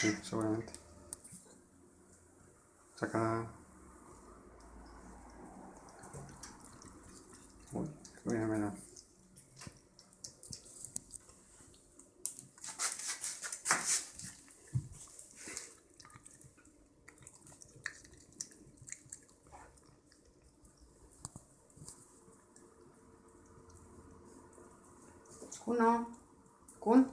Sí, seguramente. Saca. Uy, mira, mira. 군어. 군.